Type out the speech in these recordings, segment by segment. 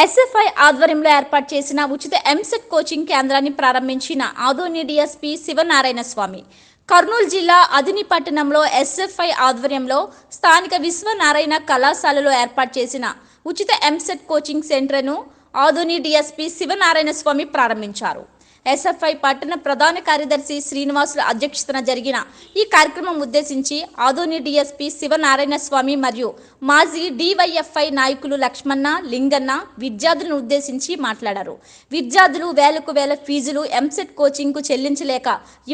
SFI ఆధ్వర్యంలో ఏర్పాటు చేసిన ఉచిత ఎంసెట్ కోచింగ్ కేంద్రాన్ని ప్రారంభించిన ఆదోని డిఎస్పీ శివనారాయణ స్వామి. కర్నూలు జిల్లా అదిని పట్టణంలో ఎస్ఎఫ్ఐ ఆధ్వర్యంలో స్థానిక విశ్వనారాయణ కళాశాలలో ఏర్పాటు చేసిన ఉచిత ఎంసెట్ కోచింగ్ సెంటర్ను ఆదోని డిఎస్పీ శివనారాయణ స్వామి ప్రారంభించారు. ఎస్ఎఫ్ఐ పట్టణ ప్రధాన కార్యదర్శి శ్రీనివాసుల అధ్యక్షతన జరిగిన ఈ కార్యక్రమం ఉద్దేశించి ఆదోని డిఎస్పీ శివనారాయణ స్వామి మరియు మాజీ డివైఎఫ్ఐ నాయకులు లక్ష్మణ, లింగన్న విద్యార్థులను ఉద్దేశించి మాట్లాడారు. విద్యార్థులు వేలకు వేల ఫీజులు ఎంసెట్ కోచింగ్కు చెల్లించలేక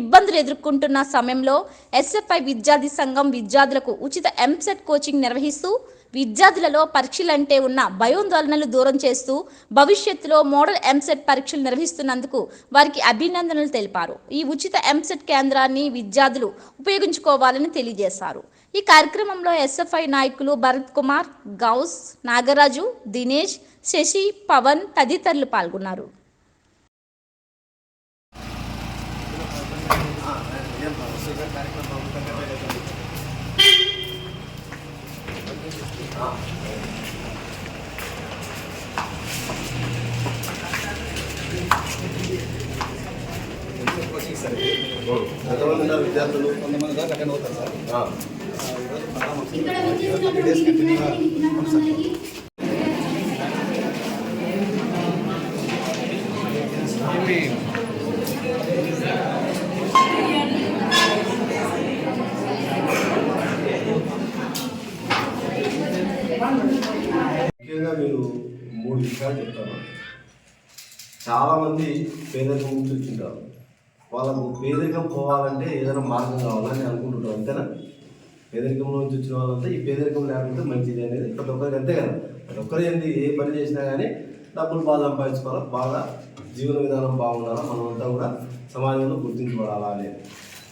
ఇబ్బందులు ఎదుర్కొంటున్న సమయంలో ఎస్ఎఫ్ఐ విద్యార్థి సంఘం విద్యార్థులకు ఉచిత ఎంసెట్ కోచింగ్ నిర్వహిస్తూ విద్యార్థులలో పరీక్షలంటే ఉన్న భయోందోళనలు దూరం చేస్తూ భవిష్యత్తులో మోడల్ ఎంసెట్ పరీక్షలు నిర్వహిస్తున్నందుకు వారికి అభినందనలు తెలిపారు. ఈ ఉచిత ఎంసెట్ కేంద్రాన్ని విద్యార్థులు ఉపయోగించుకోవాలని తెలియజేశారు. ఈ కార్యక్రమంలో ఎస్ఎఫ్ఐ నాయకులు భరత్ కుమార్, గౌస్, నాగరాజు, దినేష్, శశి, పవన్ తదితరులు పాల్గొన్నారు. విద్యార్థులు కొంతమంది దాకా అటెండ్ అవుతారు సార్. ముఖ్యంగా మీరు 3 విషయాలు చెప్తాను. చాలామంది పేదరికం నుంచి వచ్చింటారు. వాళ్ళకు పేదరికం పోవాలంటే ఏదైనా మార్గం కావాలని అనుకుంటుంటారు. అంతేనా? పేదరికంలో నుంచి వచ్చిన వాళ్ళంతా ఈ పేదరికం లేకపోతే మంచిది అనేది ప్రతి ఒక్కరికి అంతే కదా. ప్రతి ఒక్కరు ఏంటి ఏ పని చేసినా కానీ డబ్బులు బాగా సంపాదించుకోవాలా, బాగా జీవన విధానం బాగుండాలా, మనమంతా కూడా సమాజంలో గుర్తించబడాలా అనేది.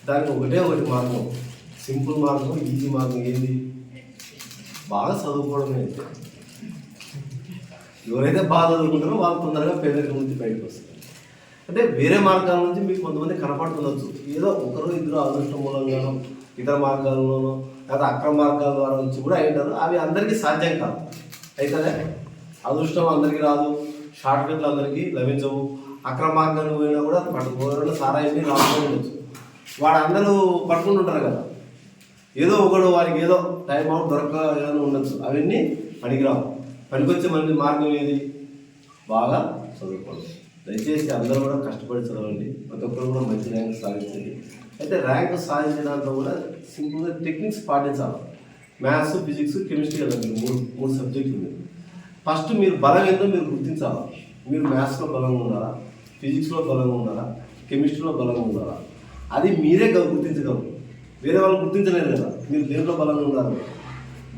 దానికి ఒకటి మార్గం, సింపుల్ మార్గం, ఈజీ మార్గం ఏంది? బాగా చదువుకోవడమే. ఎవరైతే బాగా చదువుకుంటారో వాళ్ళు తొందరగా పేదరికం నుంచి బయటకు వస్తారు. అంటే వేరే మార్గాల నుంచి మీకు కొంతమంది కనపడుతుండొచ్చు. ఏదో ఒకరు ఇద్దరు అదృష్టం మూలంగానో ఇతర మార్గాల్లోనో లేదా అక్రమ మార్గాల ద్వారా నుంచి కూడా అయింటారు. అవి అందరికీ సాధ్యం కాదు. అయితే అదృష్టం అందరికీ రాదు, షార్ట్ కట్లు అందరికీ లభించవు. అక్రమ మార్గాలు పోయినా కూడా పట్టుకోవడం సారాయిని రాసుకొని ఉండొచ్చు. వాడు అందరూ పట్టుకుంటుంటారు కదా. ఏదో ఒకడు వారికి ఏదో టైం అవుట్ దొరక ఏదైనా ఉండొచ్చు. అవన్నీ పనికిరావు. పనికొచ్చే మంచి మార్గం ఏది? బాగా చదువుకోండి. దయచేసి అందరూ కూడా కష్టపడి చదవండి. ప్రతి ఒక్కరు కూడా మంచి ర్యాంక్ సాధించండి. అయితే ర్యాంక్ సాధించిన దాంట్లో కూడా సింపుల్గా టెక్నిక్స్ పాటించాలి. మ్యాథ్స్, ఫిజిక్స్, కెమిస్ట్రీ కదా మీరు మూడు సబ్జెక్టులు ఉన్నాయి. ఫస్ట్ మీరు బలం ఏంటో మీరు గుర్తించాలి. మీరు మ్యాథ్స్లో బలంగా ఉన్నారా, ఫిజిక్స్లో బలంగా ఉన్నారా, కెమిస్ట్రీలో బలంగా ఉన్నారా? అది మీరే గుర్తించగలరు. వేరే వాళ్ళు గుర్తించలేరు కదా మీరు దేంట్లో బలంగా ఉన్నారు.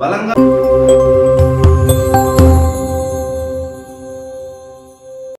బలంగా